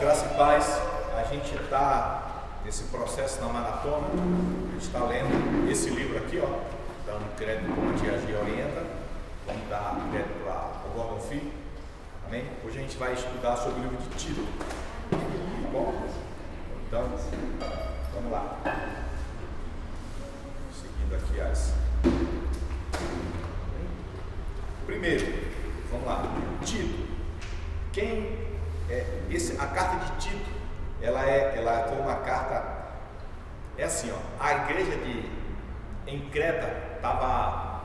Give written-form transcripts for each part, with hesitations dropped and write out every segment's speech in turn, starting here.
Graça e paz. A gente está nesse processo na maratona. A gente está lendo esse livro aqui, ó, dando crédito como a Tia G orienta. Vamos dar crédito para o Gordon Filho. Amém? Hoje a gente vai estudar sobre o livro de Tito. Bom, então, vamos lá. Seguindo aqui as. Primeiro, vamos lá. Tito. Quem a carta de Tito, ela foi uma carta, é assim, ó, a igreja em Creta estava,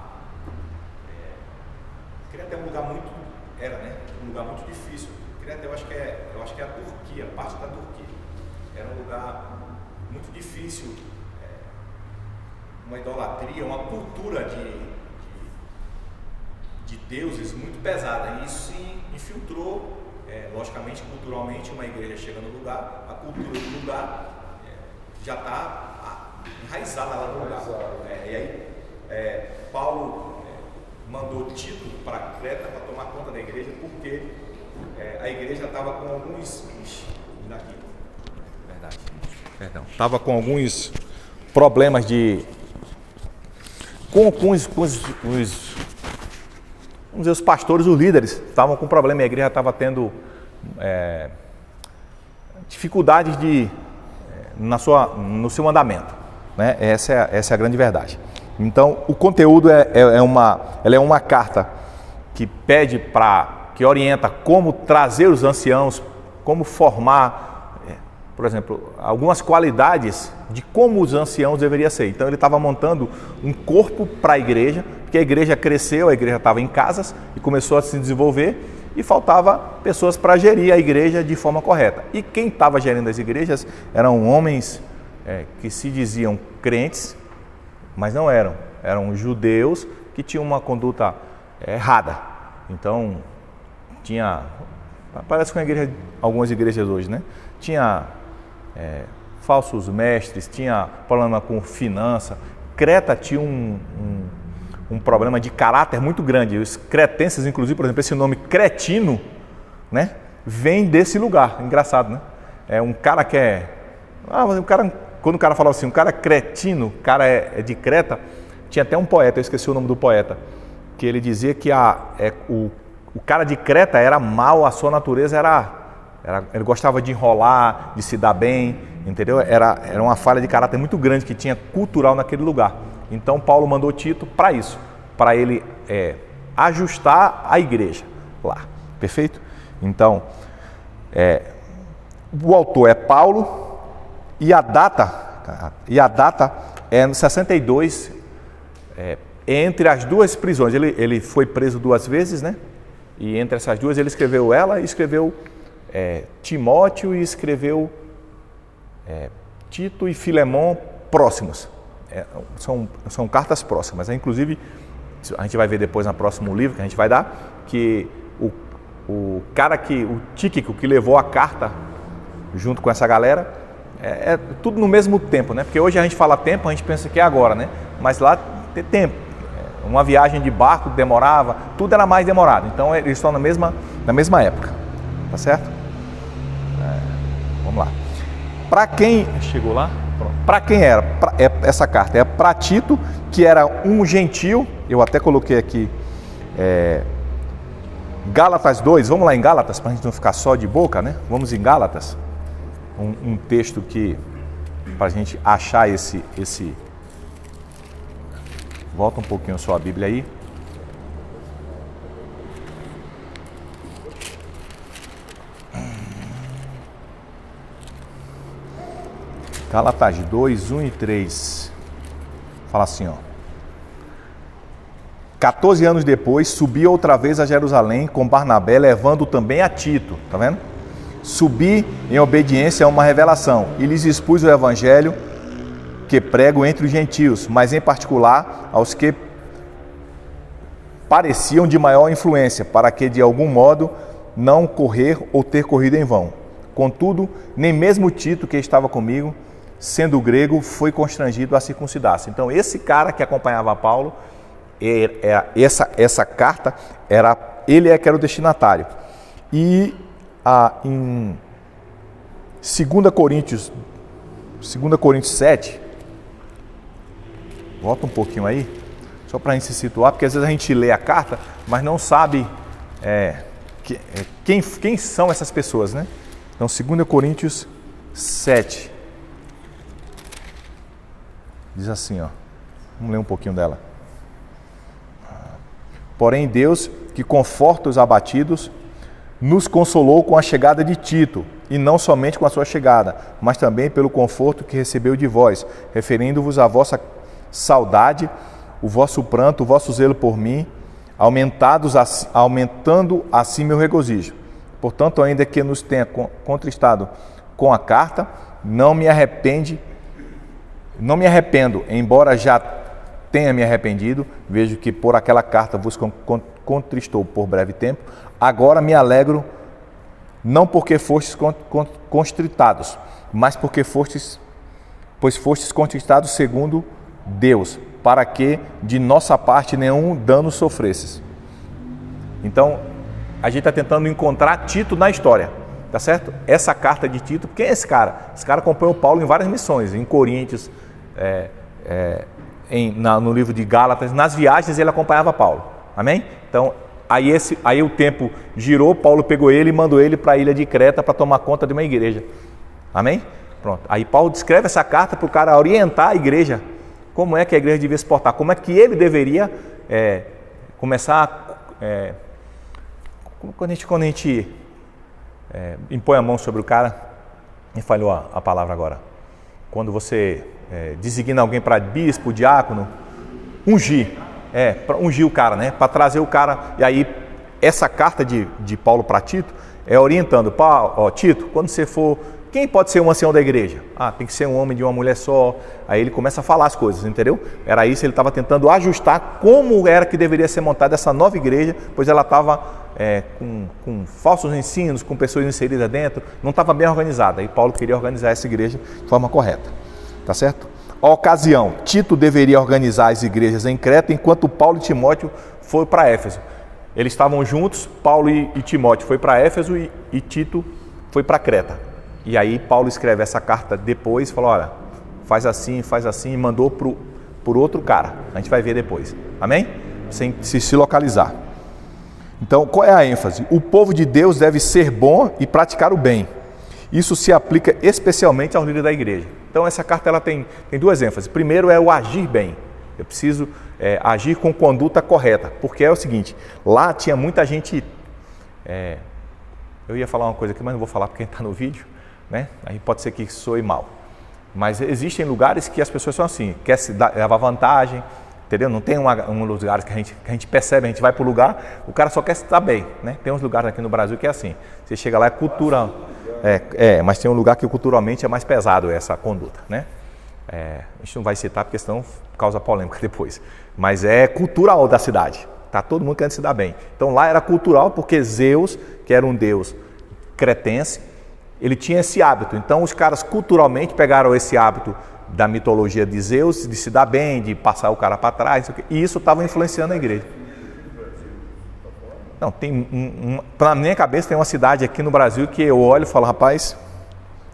Creta é um lugar muito, um lugar muito difícil. Creta eu acho que é a Turquia, parte da Turquia. Era um lugar muito difícil, uma idolatria, uma cultura de deuses muito pesada, e isso se infiltrou. Logicamente, culturalmente, uma igreja chega no lugar, a cultura do lugar já está enraizada lá no lugar. E aí, Paulo mandou Tito para Creta para tomar conta da igreja, porque a igreja estava com alguns. Estava com alguns problemas os pastores, os líderes, estavam com problema, a igreja estava tendo dificuldades no seu andamento, né? Essa é a grande verdade. Então, o conteúdo ela é uma carta que que orienta como trazer os anciãos, como formar, por exemplo, algumas qualidades de como os anciãos deveriam ser. Então, ele estava montando um corpo para a igreja, porque a igreja cresceu, a igreja estava em casas e começou a se desenvolver e faltava pessoas para gerir a igreja de forma correta. E quem estava gerindo as igrejas eram homens que se diziam crentes, mas não eram. Eram judeus que tinham uma conduta errada. Então, parece com algumas igrejas hoje, né? Tinha falsos mestres, tinha problema com finança. Creta tinha um problema de caráter muito grande. Os cretenses, inclusive, por exemplo, esse nome cretino, né, vem desse lugar. Engraçado, né? É um cara que quando o cara falava assim, um cara cretino, o cara é de Creta, tinha até um poeta, eu esqueci o nome do poeta, que ele dizia que o cara de Creta era mau, a sua natureza ele gostava de enrolar, de se dar bem, entendeu? Era uma falha de caráter muito grande que tinha cultural naquele lugar. Então Paulo mandou Tito para isso, para ele ajustar a igreja lá, perfeito? Então, o autor é Paulo e a data é no 62, entre as duas prisões. Ele foi preso 2 vezes, né? E entre essas duas ele escreveu e escreveu Timóteo e escreveu Tito e Filemão próximos. São cartas próximas. Inclusive, a gente vai ver depois no próximo livro que a gente vai dar, que o Tíquico que levou a carta junto com essa galera, tudo no mesmo tempo, né? Porque hoje a gente fala tempo, a gente pensa que é agora, né? Mas lá tem tempo. Uma viagem de barco demorava, tudo era mais demorado. Então eles estão na mesma época, tá certo? Vamos lá. Para quem chegou lá? Para quem era essa carta? É para Tito, que era um gentil. Eu até coloquei aqui Gálatas 2. Vamos lá em Gálatas, para a gente não ficar só de boca, né? Vamos em Gálatas. Um texto que, para a gente achar esse... Volta um pouquinho só a Bíblia aí. Gálatas 2, 1 e 3. Fala assim, ó. 14 anos depois, subi outra vez a Jerusalém com Barnabé, levando também a Tito. Tá vendo? Subi em obediência a uma revelação e lhes expus o evangelho que prego entre os gentios, mas em particular aos que pareciam de maior influência, para que de algum modo não correr ou ter corrido em vão. Contudo, nem mesmo Tito, que estava comigo, sendo grego, foi constrangido a circuncidar-se. Então, esse cara que acompanhava Paulo, essa carta, ele que era o destinatário. E Coríntios 7, volta um pouquinho aí, só para a gente se situar, porque às vezes a gente lê a carta, mas não sabe quem são essas pessoas, né? Então, 2 Coríntios 7, diz assim, ó, vamos ler um pouquinho dela. Porém, Deus, que conforta os abatidos, nos consolou com a chegada de Tito, e não somente com a sua chegada, mas também pelo conforto que recebeu de vós, referindo-vos à vossa saudade, o vosso pranto, o vosso zelo por mim, aumentando assim meu regozijo. Portanto, ainda que nos tenha contristado com a carta, não me arrependo, embora já tenha me arrependido, vejo que por aquela carta vos contristou por breve tempo, agora me alegro, não porque fostes constritados, mas porque fostes contristados segundo Deus, para que de nossa parte nenhum dano sofresses. Então, a gente está tentando encontrar Tito na história, tá certo? Essa carta de Tito, quem é esse cara? Esse cara acompanhou Paulo em várias missões, em Coríntios, no livro de Gálatas, nas viagens ele acompanhava Paulo, amém? Então, aí o tempo girou, Paulo pegou ele e mandou ele para a ilha de Creta para tomar conta de uma igreja, amém? Pronto, aí Paulo descreve essa carta para o cara orientar a igreja, como é que a igreja devia se portar, como é que ele deveria começar quando a gente impõe a mão sobre o cara, me falhou a palavra agora, quando você designa alguém para bispo, diácono, ungir o cara, né? Para trazer o cara. E aí, essa carta de Paulo para Tito é orientando: Tito, quando você for, quem pode ser um ancião da igreja? Tem que ser um homem de uma mulher só. Aí ele começa a falar as coisas, entendeu? Era isso, ele estava tentando ajustar como era que deveria ser montada essa nova igreja, pois ela estava com falsos ensinos, com pessoas inseridas dentro, não estava bem organizada. E Paulo queria organizar essa igreja de forma correta, tá certo? A ocasião, Tito deveria organizar as igrejas em Creta, enquanto Paulo e Timóteo foram para Éfeso. Eles estavam juntos, Paulo e Timóteo foi para Éfeso e Tito foi para Creta. E aí Paulo escreve essa carta depois, falou: olha, faz assim, e mandou por outro cara. A gente vai ver depois, amém? Sem se localizar. Então, qual é a ênfase? O povo de Deus deve ser bom e praticar o bem. Isso se aplica especialmente aos líderes da igreja. Então, essa carta ela tem duas ênfases. Primeiro é o agir bem. Eu preciso agir com conduta correta, porque é o seguinte, lá tinha muita gente... eu ia falar uma coisa aqui, mas não vou falar porque está no vídeo, né? Aí pode ser que soe mal. Mas existem lugares que as pessoas são assim, quer se levar vantagem, entendeu? Não tem um lugares que a gente percebe, a gente vai para o lugar, o cara só quer se dar bem, né? Tem uns lugares aqui no Brasil que é assim, você chega lá, é cultura... mas tem um lugar que culturalmente é mais pesado essa conduta, né? A gente não vai citar porque senão causa polêmica depois. Mas é cultural da cidade, tá todo mundo querendo se dar bem. Então lá era cultural porque Zeus, que era um deus cretense, ele tinha esse hábito. Então os caras culturalmente pegaram esse hábito da mitologia de Zeus, de se dar bem, de passar o cara para trás, e isso estava influenciando a igreja. Não, tem na minha cabeça tem uma cidade aqui no Brasil que eu olho e falo: rapaz,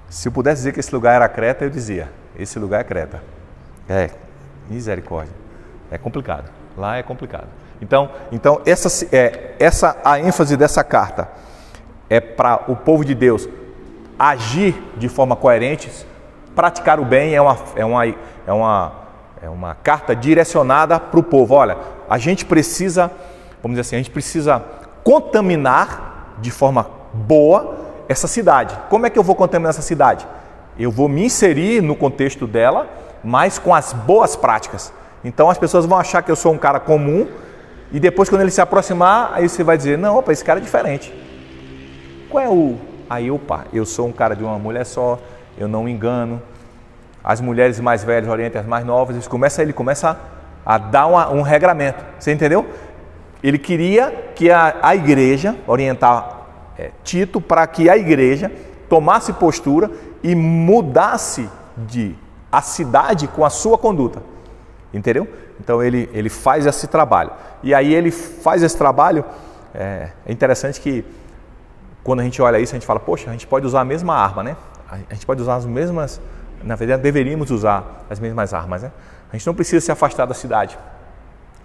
se eu pudesse dizer que esse lugar era Creta, eu dizia, esse lugar é Creta. Misericórdia. É complicado. Lá é complicado. Então a ênfase dessa carta é para o povo de Deus agir de forma coerente, praticar o bem. É uma carta direcionada para o povo. Olha, a gente precisa, vamos dizer assim, a gente precisa contaminar de forma boa essa cidade. Como é que eu vou contaminar essa cidade? Eu vou me inserir no contexto dela, mas com as boas práticas. Então as pessoas vão achar que eu sou um cara comum e depois quando ele se aproximar, aí você vai dizer: não, opa, esse cara é diferente. Qual é o... Aí, opa, eu sou um cara de uma mulher só, eu não engano. As mulheres mais velhas orientam as mais novas. Ele começa a dar um regramento. Você entendeu? Ele queria que a igreja, orientar Tito, para que a igreja tomasse postura e mudasse a cidade com a sua conduta. Entendeu? Então ele faz esse trabalho. E aí ele faz esse trabalho, é interessante que quando a gente olha isso, a gente fala: poxa, a gente pode usar a mesma arma, né? a gente pode usar as mesmas, na verdade deveríamos usar as mesmas armas, né? A gente não precisa se afastar da cidade,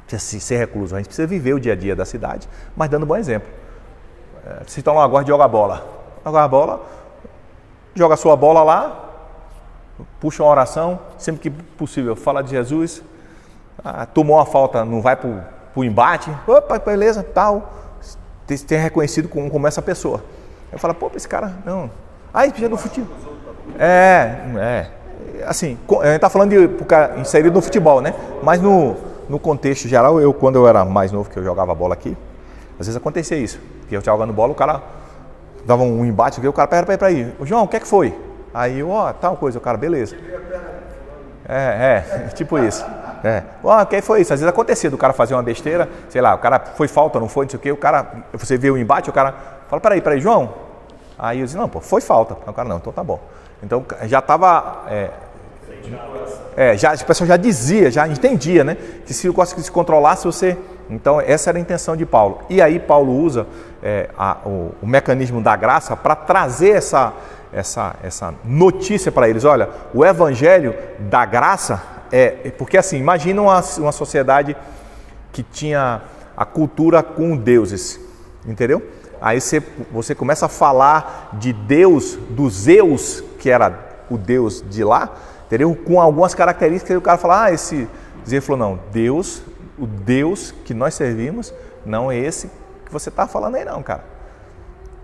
precisa ser recluso, a gente precisa viver o dia a dia da cidade, mas dando um bom exemplo. Vocês estão lá agora de jogar bola. Jogar bola, joga a sua bola lá, puxa uma oração, sempre que possível, fala de Jesus, tomou uma falta, não vai para o embate, opa, beleza, tal, tem reconhecido como essa pessoa. Eu falo, pô, esse cara, não. Aí precisa do futebol. Assim, a gente está falando de cara inserido no futebol, né? Mas no contexto geral, quando eu era mais novo, que eu jogava bola aqui, às vezes acontecia isso. Que eu estava jogando bola, o cara dava um embate, o cara, peraí, João, o que é que foi? Aí eu, tal coisa, o cara, beleza. Tipo isso. O que foi isso? Às vezes acontecia do cara fazer uma besteira, sei lá, o cara foi falta, não foi, não sei o quê, o cara, você vê o embate, o cara fala, peraí, João. Aí eu disse, não, pô, foi falta. Aí o cara, não, então tá bom. Então já estava... o pessoal já dizia, já entendia, né? Que se você se controlasse, você... Então essa era a intenção de Paulo. E aí Paulo usa o mecanismo da graça para trazer essa notícia para eles. Olha, o evangelho da graça porque assim, imagina uma sociedade que tinha a cultura com deuses, entendeu? Aí você começa a falar de Deus, do Zeus, que era o Deus de lá, entendeu? Com algumas características, e o cara fala, Zeus falou, não, o Deus que nós servimos não é esse que você está falando aí não, cara.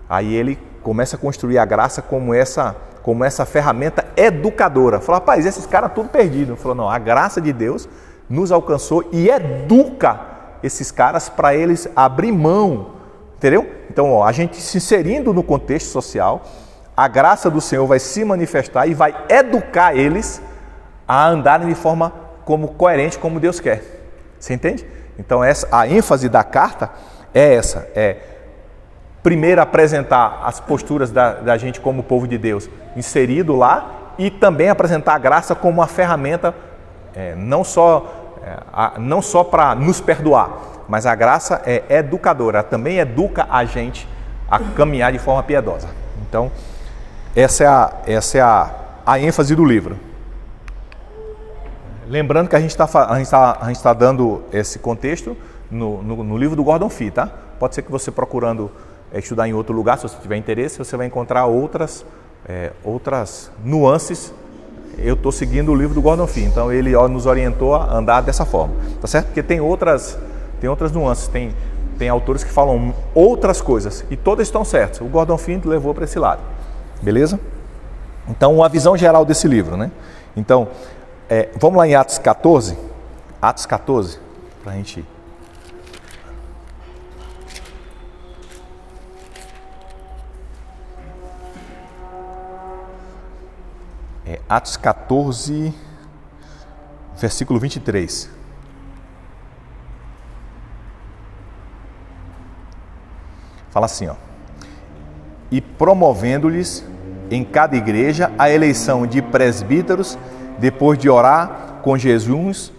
Aí ele começa a construir a graça como essa ferramenta educadora. Fala, rapaz, esses caras tudo perdido. Falou, não, a graça de Deus nos alcançou e educa esses caras para eles abrir mão, entendeu? Então, a gente se inserindo no contexto social, a graça do Senhor vai se manifestar e vai educar eles a andarem de forma coerente como Deus quer. Você entende? Então, a ênfase da carta é essa, primeiro apresentar as posturas da gente como povo de Deus inserido lá e também apresentar a graça como uma ferramenta não só para nos perdoar, mas a graça é educadora, também educa a gente a caminhar de forma piedosa. Então, essa é a ênfase do livro. Lembrando que a gente está dando esse contexto no livro do Gordon Fee, tá? Pode ser que você procurando estudar em outro lugar, se você tiver interesse, você vai encontrar outras nuances. Eu estou seguindo o livro do Gordon Fee, então ele nos orientou a andar dessa forma, tá certo? Porque tem outras nuances, tem autores que falam outras coisas e todas estão certas. O Gordon Fee levou para esse lado, beleza? Então, uma visão geral desse livro, né? Então, vamos lá em Atos 14, para a gente... Atos 14, versículo 23. Fala assim, e promovendo-lhes em cada igreja a eleição de presbíteros, depois de orar com Jesus,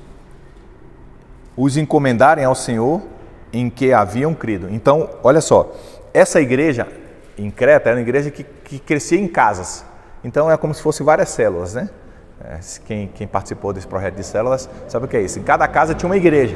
os encomendarem ao Senhor em que haviam crido. Então, olha só, essa igreja em Creta era uma igreja que crescia em casas. Então é como se fosse várias células, né? Quem participou desse projeto de células sabe o que é isso. Em cada casa tinha uma igreja.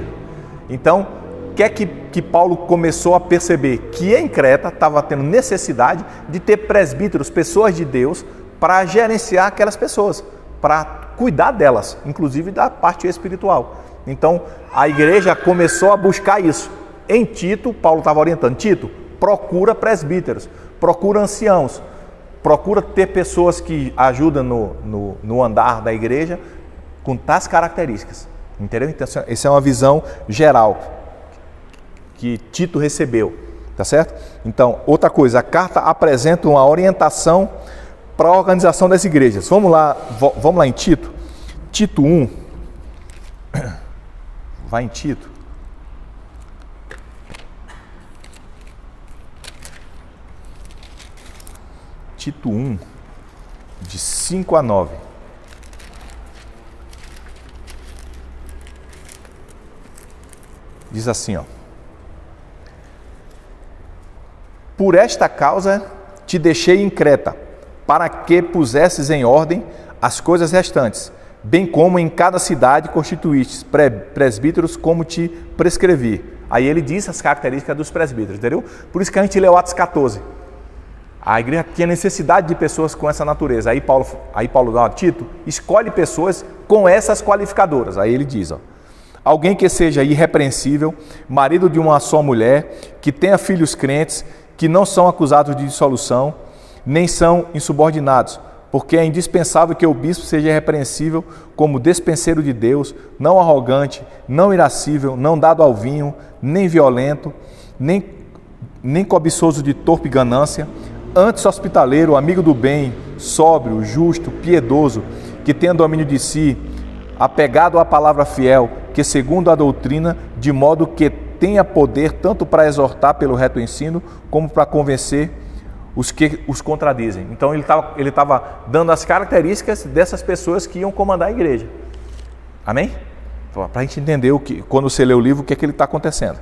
Então, o que é que Paulo começou a perceber? Que em Creta estava tendo necessidade de ter presbíteros, pessoas de Deus, para gerenciar aquelas pessoas, para cuidar delas, inclusive da parte espiritual. Então, a igreja começou a buscar isso. Em Tito, Paulo estava orientando, Tito, procura presbíteros, procura anciãos, procura ter pessoas que ajudam no andar da igreja com tais características, entendeu? Então, essa é uma visão geral que Tito recebeu, tá certo? Então, outra coisa, a carta apresenta uma orientação para a organização das igrejas. Vamos lá em Tito. Tito 1. Vai em Tito. Tito 1, de 5 a 9. Diz assim, por esta causa te deixei em Creta, para que pusesses em ordem as coisas restantes, bem como em cada cidade constituístes presbíteros como te prescrevi. Aí ele diz as características dos presbíteros, entendeu? Por isso que a gente leu Atos 14. A igreja tinha necessidade de pessoas com essa natureza. Aí Paulo dá, Tito, escolhe pessoas com essas qualificadoras. Aí ele diz, alguém que seja irrepreensível, marido de uma só mulher, que tenha filhos crentes, que não são acusados de dissolução, nem são insubordinados, porque é indispensável que o bispo seja irrepreensível como despenseiro de Deus, não arrogante, não irascível, não dado ao vinho, nem violento, nem cobiçoso de torpe ganância, antes hospitaleiro, amigo do bem, sóbrio, justo, piedoso, que tenha domínio de si, apegado à palavra fiel, que segundo a doutrina, de modo que tenha poder tanto para exortar pelo reto ensino, como para convencer os que os contradizem. Então ele estava dando as características dessas pessoas que iam comandar a igreja. Amém? Para a gente entender quando você lê o livro, o que é que ele está acontecendo.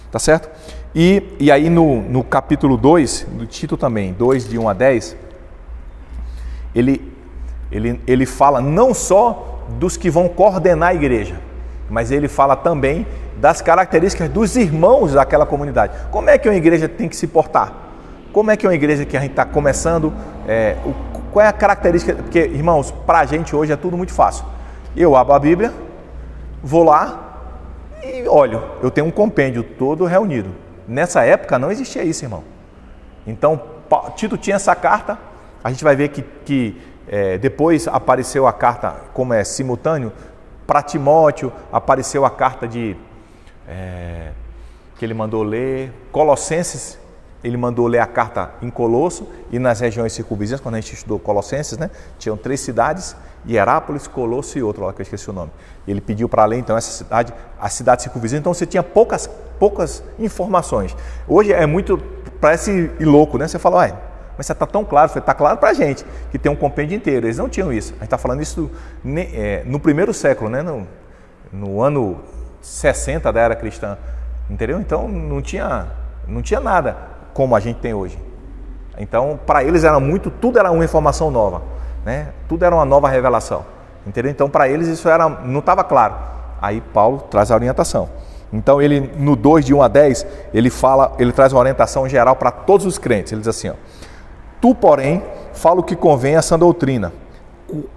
Tá certo? E aí no capítulo 2, do Tito também, 2 de 1 a 10, ele fala não só dos que vão coordenar a igreja, mas ele fala também das características dos irmãos daquela comunidade. Como é que uma igreja tem que se portar? Como é que uma igreja que a gente está começando, qual é a característica? Porque, irmãos, para a gente hoje é tudo muito fácil. Eu abro a Bíblia, vou lá e olho, eu tenho um compêndio todo reunido. Nessa época não existia isso, irmão. Então, Tito tinha essa carta, a gente vai ver que depois apareceu a carta, como é simultâneo, para Timóteo, apareceu a carta que ele mandou ler, Colossenses, ele mandou ler a carta em Colosso e nas regiões circunvizinhas, quando a gente estudou Colossenses, né? Tinham 3 cidades, Hierápolis, Colosso e outra lá que eu esqueci o nome. Ele pediu para ler então essa cidade, a cidade circunvizinha, então você tinha poucas informações. Hoje é muito, parece louco, né? Você fala, mas você está tão claro, está claro para a gente que tem um compêndio inteiro. Eles não tinham isso. A gente está falando isso no primeiro século, né? No ano 60 da era cristã, entendeu? Então não tinha nada como a gente tem hoje. Então, para eles tudo era uma informação nova, né? Tudo era uma nova revelação, entendeu? Então, para eles isso não estava claro. Aí Paulo traz a orientação. Então, ele no 2 de 1 a 10, ele traz uma orientação geral para todos os crentes. Ele diz assim, tu, porém, fala o que convém a sã doutrina.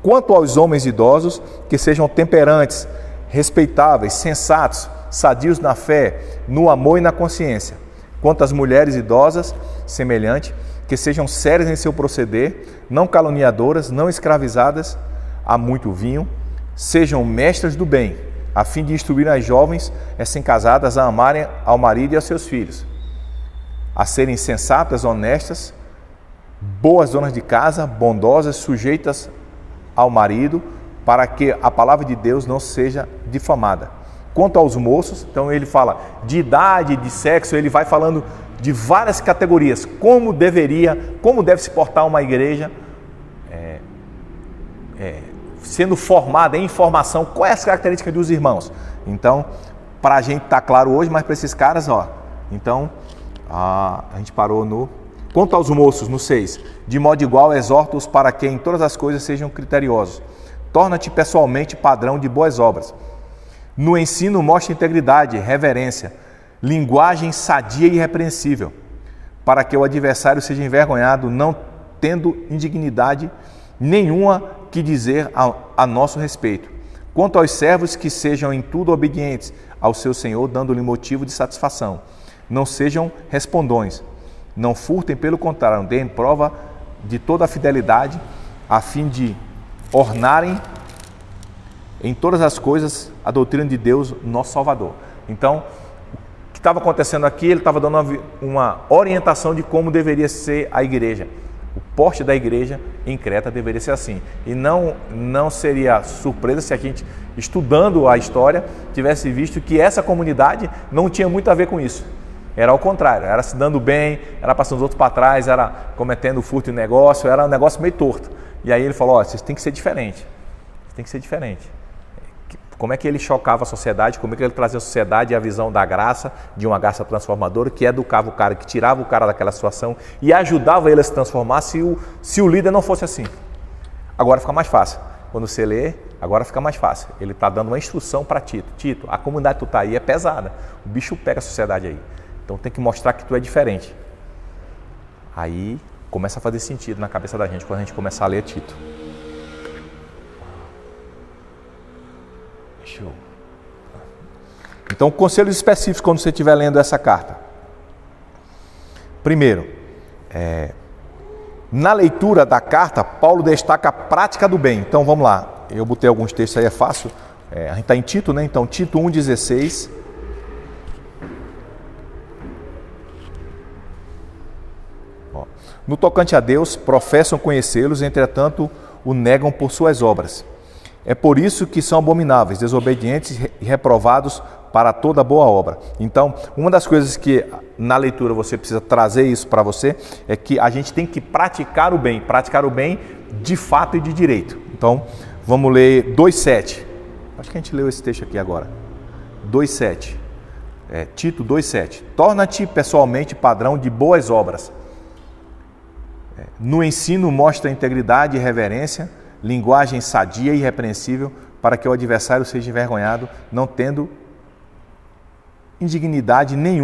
Quanto aos homens idosos, que sejam temperantes, respeitáveis, sensatos, sadios na fé, no amor e na consciência. Quanto às mulheres idosas, semelhante, que sejam sérias em seu proceder, não caluniadoras, não escravizadas a muito vinho, sejam mestras do bem, a fim de instruir as jovens recém-casadas a amarem ao marido e aos seus filhos, a serem sensatas, honestas, boas donas de casa, bondosas, sujeitas ao marido, para que a palavra de Deus não seja difamada. Quanto aos moços, então ele fala de idade, de sexo, ele vai falando de várias categorias, como deve se portar uma igreja, sendo formada em formação, quais as características dos irmãos. Então, para a gente estar claro hoje, mas para esses caras, então, a gente parou no... Quanto aos moços, no 6, de modo igual exorta-os para que em todas as coisas sejam criteriosos. Torna-te pessoalmente padrão de boas obras. No ensino mostra integridade, reverência, linguagem sadia e irrepreensível, para que o adversário seja envergonhado, não tendo indignidade nenhuma que dizer a nosso respeito. Quanto aos servos, que sejam em tudo obedientes ao seu Senhor, dando-lhe motivo de satisfação. Não sejam respondões, não furtem, pelo contrário, deem prova de toda a fidelidade, a fim de ornarem em todas as coisas a doutrina de Deus, nosso Salvador. Então, o que estava acontecendo aqui, ele estava dando uma orientação de como deveria ser a igreja. O porte da igreja em Creta deveria ser assim. E não seria surpresa se a gente, estudando a história, tivesse visto que essa comunidade não tinha muito a ver com isso. Era ao contrário, era se dando bem, era passando os outros para trás, era cometendo furto em negócio, era um negócio meio torto. E aí ele falou, vocês têm que ser diferente. Tem que ser diferente. Como é que ele chocava a sociedade, como é que ele trazia a sociedade e a visão da graça, de uma graça transformadora, que educava o cara, que tirava o cara daquela situação e ajudava ele a se transformar se o líder não fosse assim. Agora fica mais fácil. Quando você lê, agora fica mais fácil. Ele está dando uma instrução para Tito. Tito, a comunidade que tu está aí é pesada. O bicho pega a sociedade aí. Então tem que mostrar que tu é diferente. Aí começa a fazer sentido na cabeça da gente quando a gente começar a ler Tito. Show. Então, conselhos específicos quando você estiver lendo essa carta. Primeiro, na leitura da carta, Paulo destaca a prática do bem. Então, vamos lá. Eu botei alguns textos aí, é fácil. A gente está em Tito, né? Então, Tito 1,16. No tocante a Deus, professam conhecê-los, entretanto, o negam por suas obras. É por isso que são abomináveis, desobedientes e reprovados para toda boa obra. Então, uma das coisas que na leitura você precisa trazer isso para você é que a gente tem que praticar o bem de fato e de direito. Então, vamos ler 2,7. Acho que a gente leu esse texto aqui agora. 2,7. Tito 2,7. Torna-te pessoalmente padrão de boas obras. No ensino mostra integridade e reverência, linguagem sadia e irrepreensível, para que o adversário seja envergonhado, não tendo indignidade nenhuma